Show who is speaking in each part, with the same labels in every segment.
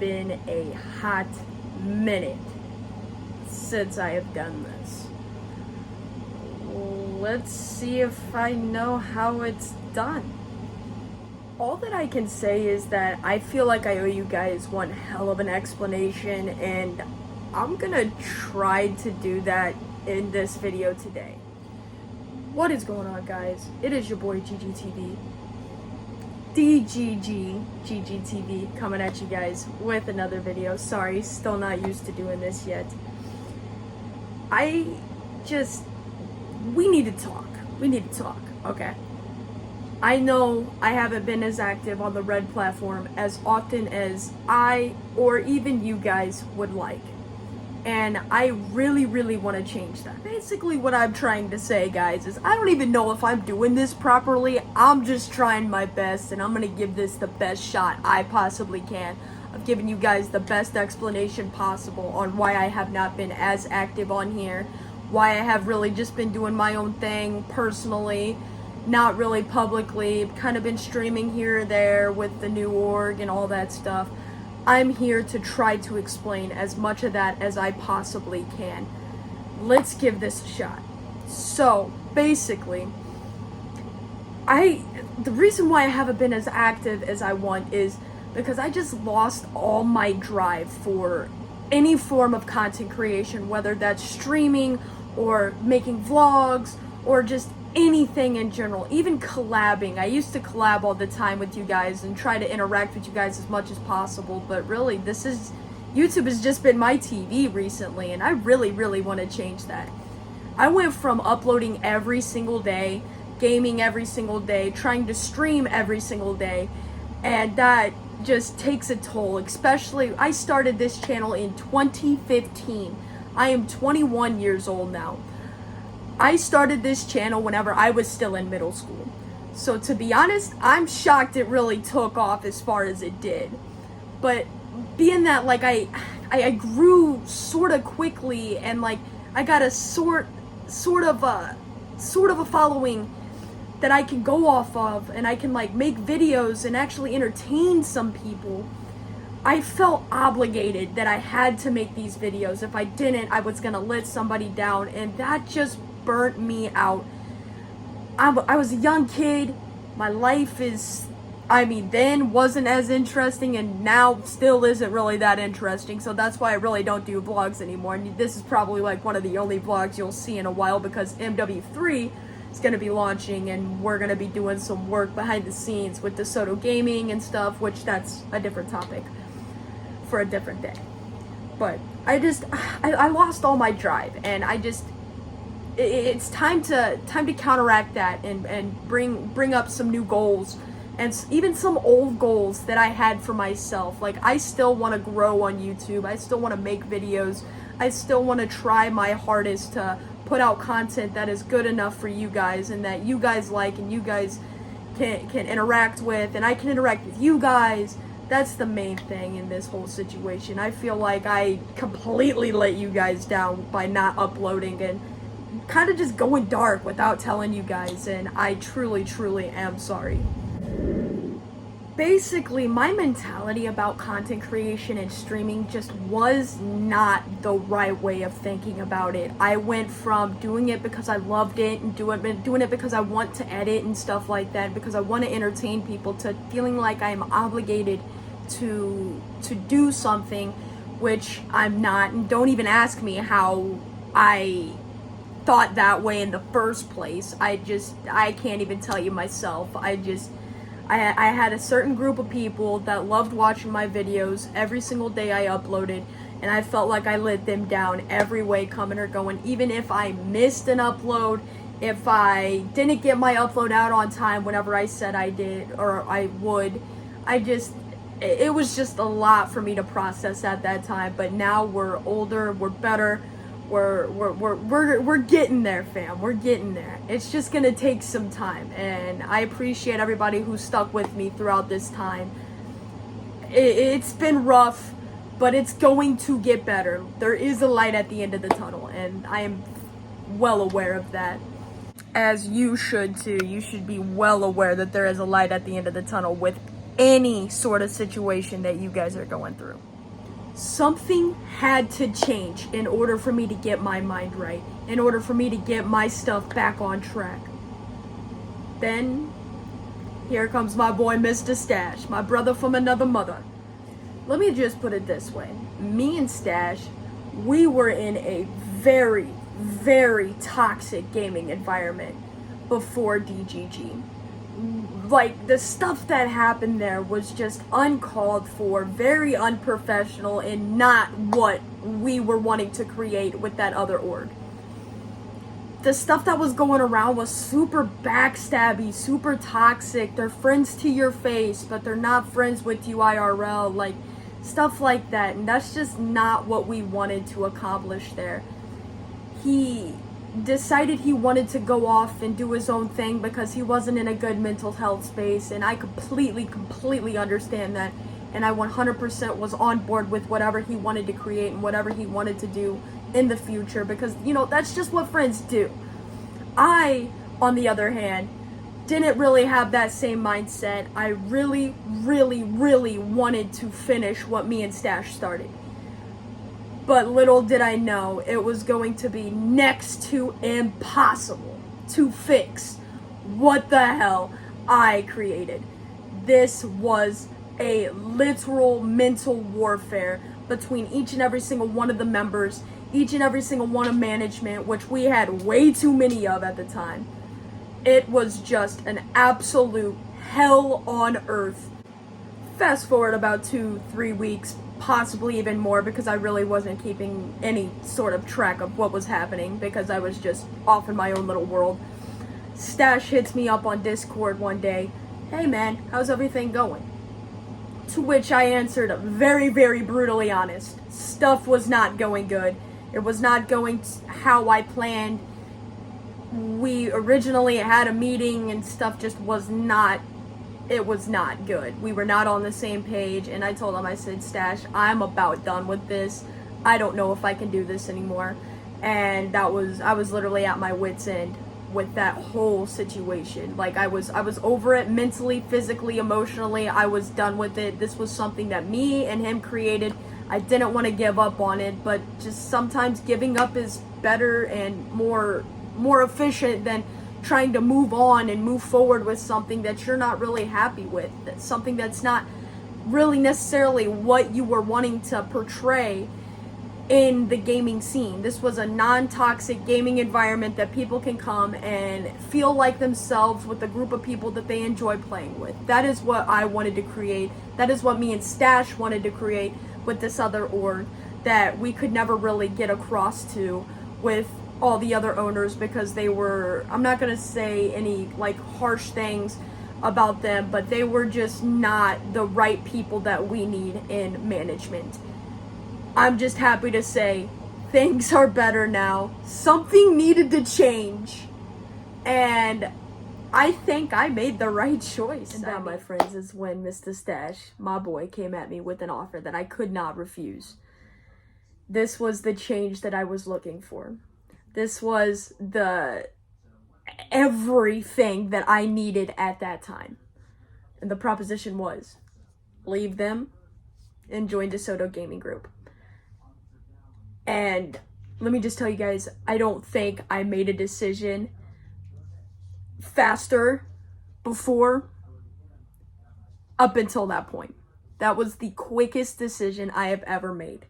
Speaker 1: been a hot minute since I have done this. Let's see if I know how it's done. All that I can say is that I feel like I owe you guys one hell of an explanation, and I'm gonna try to do that in this video today. What is going on, guys? It is your boy GGTV, GGTV, coming at you guys with another video. Sorry, still not used to doing this yet. We need to talk. Okay? I know I haven't been as active on the Red platform as often as I or even you guys would like. And I really want to change that. Basically what I'm trying to say, guys, is I don't even know if I'm doing this properly. I'm just trying my best, and I'm going to give this the best shot I possibly can of giving you guys the best explanation possible on why I have not been as active on here, why I have really just been doing my own thing personally, not really publicly, kind of been streaming here or there with the new org and all that stuff. I'm here to try to explain as much of that as I possibly can. Let's give this a shot. So, basically, the reason why I haven't been as active as I want is because I just lost all my drive for any form of content creation, whether that's streaming or making vlogs or just anything in general, even collabing. I used to collab all the time with you guys and try to interact with you guys as much as possible, but really YouTube has just been my TV recently, and I really want to change that. I went from uploading every single day, gaming every single day, trying to stream every single day, and that just takes a toll. Especially, I started this channel in 2015. I am 21 years old now. I started this channel whenever I was still in middle school. So to be honest, I'm shocked it really took off as far as it did. But being that like I grew sort of quickly, and like I got a sort of a following that I can go off of, and I can like make videos and actually entertain some people, I felt obligated that I had to make these videos. If I didn't, I was gonna let somebody down, and that just burnt me out. I was a young kid. My life then wasn't as interesting, and now still isn't really that interesting, so that's why I really don't do vlogs anymore. And this is probably like one of the only vlogs you'll see in a while, because MW3 is going to be launching, and we're going to be doing some work behind the scenes with DeSoto Gaming and stuff, which that's a different topic for a different day. But I lost all my drive, and it's time to counteract that and bring up some new goals, and even some old goals that I had for myself. Like, I still want to grow on YouTube. I still want to make videos. I still want to try my hardest to put out content that is good enough for you guys, and that you guys like, and you guys can interact with, and I can interact with you guys. That's the main thing in this whole situation. I feel like I completely let you guys down by not uploading and kind of just going dark without telling you guys, and I truly am sorry. Basically, my mentality about content creation and streaming just was not the right way of thinking about it. I went from doing it because I loved it and doing it because I want to edit and stuff like that, because I want to entertain people, to feeling like I'm obligated to do something which I'm not. And don't even ask me how I thought that way in the first place. I can't even tell you myself. I had a certain group of people that loved watching my videos every single day I uploaded, and I felt like I let them down every way, coming or going. Even if I missed an upload, if I didn't get my upload out on time whenever I said I did or I would, it was just a lot for me to process at that time. But now we're older, we're better, we're getting there, fam. We're getting there. It's just gonna take some time, and I appreciate everybody who stuck with me throughout this time. It's been rough, but it's going to get better. There is a light at the end of the tunnel, and I am well aware of that. As you should too. You should be well aware that there is a light at the end of the tunnel with any sort of situation that you guys are going through. something had to change in order for me to get my mind right, in order for me to get my stuff back on track. Then, here comes my boy Mr. Stash, my brother from another mother. Let me just put it this way. Me and Stash, we were in a very, very toxic gaming environment before DGG. Like, the stuff that happened there was just uncalled for, very unprofessional, and not what we were wanting to create with that other org. The stuff that was going around was super backstabby, super toxic. They're friends to your face, but they're not friends with you IRL. Like, stuff like that. And that's just not what we wanted to accomplish there. He decided he wanted to go off and do his own thing because he wasn't in a good mental health space. And I completely understand that. And I 100% was on board with whatever he wanted to create and whatever he wanted to do in the future, because, you know, that's just what friends do. I, on the other hand, didn't really have that same mindset. I really wanted to finish what me and Stash started. But little did I know it was going to be next to impossible to fix what the hell I created. This was a literal mental warfare between each and every single one of the members, each and every single one of management, which we had way too many of at the time. It was just an absolute hell on earth. Fast forward about 2-3 weeks, possibly even more, because I really wasn't keeping any sort of track of what was happening because I was just off in my own little world. Stash hits me up on Discord one day. Hey man, how's everything going? To which I answered very brutally honest. Stuff was not going good. It was not going how I planned. We originally had a meeting and stuff just was not, it was not good. We were not on the same page, and I told him, I said, Stash, I'm about done with this. I don't know if I can do this anymore. And I was literally at my wit's end with that whole situation. Like, I was over it mentally, physically, emotionally. I was done with it. This was something that me and him created. I didn't want to give up on it, but just sometimes giving up is better and more efficient than trying to move on and move forward with something that you're not really happy with. That's something that's not really necessarily what you were wanting to portray in the gaming scene. This was a non-toxic gaming environment that people can come and feel like themselves with a group of people that they enjoy playing with. That is what I wanted to create. That is what me and Stash wanted to create with this other org that we could never really get across to with all the other owners, because they were, I'm not going to say any like harsh things about them, but they were just not the right people that we need in management. I'm just happy to say things are better now. Something needed to change, and I think I made the right choice. And that, my friends, is when Mr. Stash, my boy, came at me with an offer that I could not refuse. This was the change that I was looking for. This was the everything that I needed at that time. And the proposition was, leave them and join DeSoto Gaming Group. And let me just tell you guys, I don't think I made a decision faster before up until that point. That was the quickest decision I have ever made.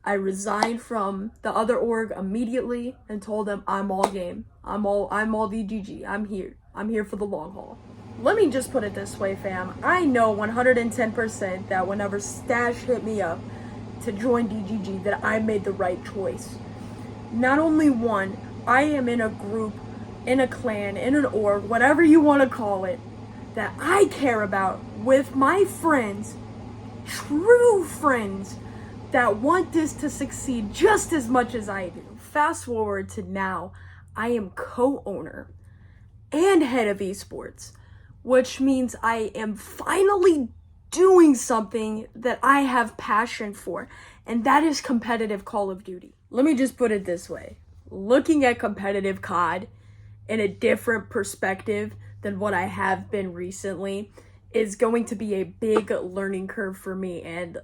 Speaker 1: I resigned from the other org immediately and told them I'm all game. I'm all DGG. I'm here for the long haul. Let me just put it this way, fam. I know 110% that whenever Stash hit me up to join DGG, that I made the right choice. Not only one, I am in a group, in a clan, in an org, whatever you want to call it, that I care about with my friends, true friends, that want this to succeed just as much as I do. Fast forward to now, I am co-owner and head of esports, which means I am finally doing something that I have passion for, and that is competitive Call of Duty. Let me just put it this way. Looking at competitive COD in a different perspective than what I have been recently is going to be a big learning curve for me, and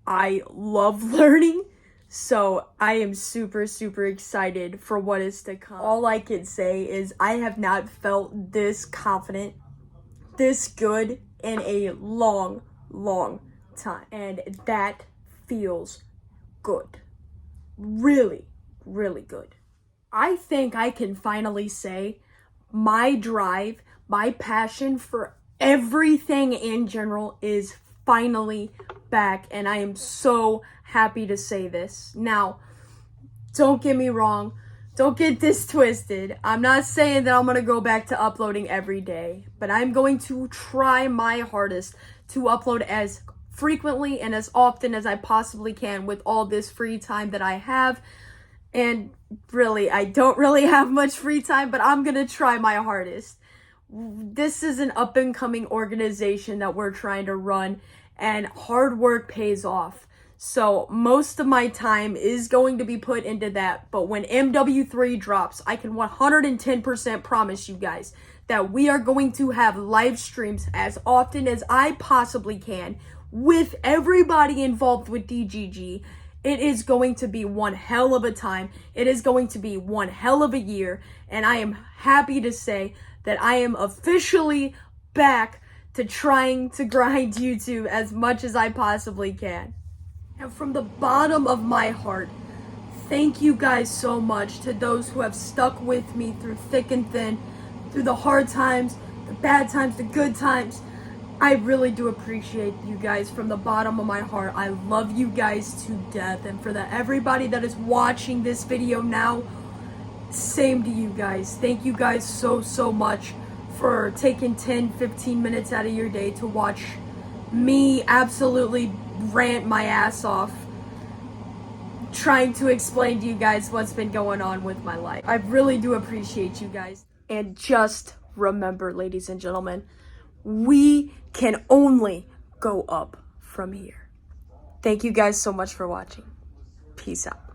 Speaker 1: I love learning. So I am super, super excited for what is to come. All I can say is I have not felt this confident, this good in a long, long time. And that feels good. Really, really good. I think I can finally say my drive, my passion for everything in general is finally back, and I am so happy to say this. Now, don't get me wrong, don't get this twisted. I'm not saying that I'm gonna go back to uploading every day, but I'm going to try my hardest to upload as frequently and as often as I possibly can with all this free time that I have. And really, I don't really have much free time, but I'm gonna try my hardest. This is an up and coming organization that we're trying to run, and hard work pays off. So most of my time is going to be put into that. But when MW3 drops, I can 110% promise you guys that we are going to have live streams as often as I possibly can with everybody involved with DGG. It is going to be one hell of a time. It is going to be one hell of a year. And I am happy to say that I am officially back to trying to grind YouTube as much as I possibly can. And from the bottom of my heart, thank you guys so much to those who have stuck with me through thick and thin, through the hard times, the bad times, the good times. I really do appreciate you guys from the bottom of my heart. I love you guys to death. And for everybody that is watching this video now, same to you guys. Thank you guys so much for taking 10-15 minutes out of your day to watch me absolutely rant my ass off trying to explain to you guys what's been going on with my life. I really do appreciate you guys. And just remember, ladies and gentlemen, we can only go up from here. Thank you guys so much for watching. Peace out.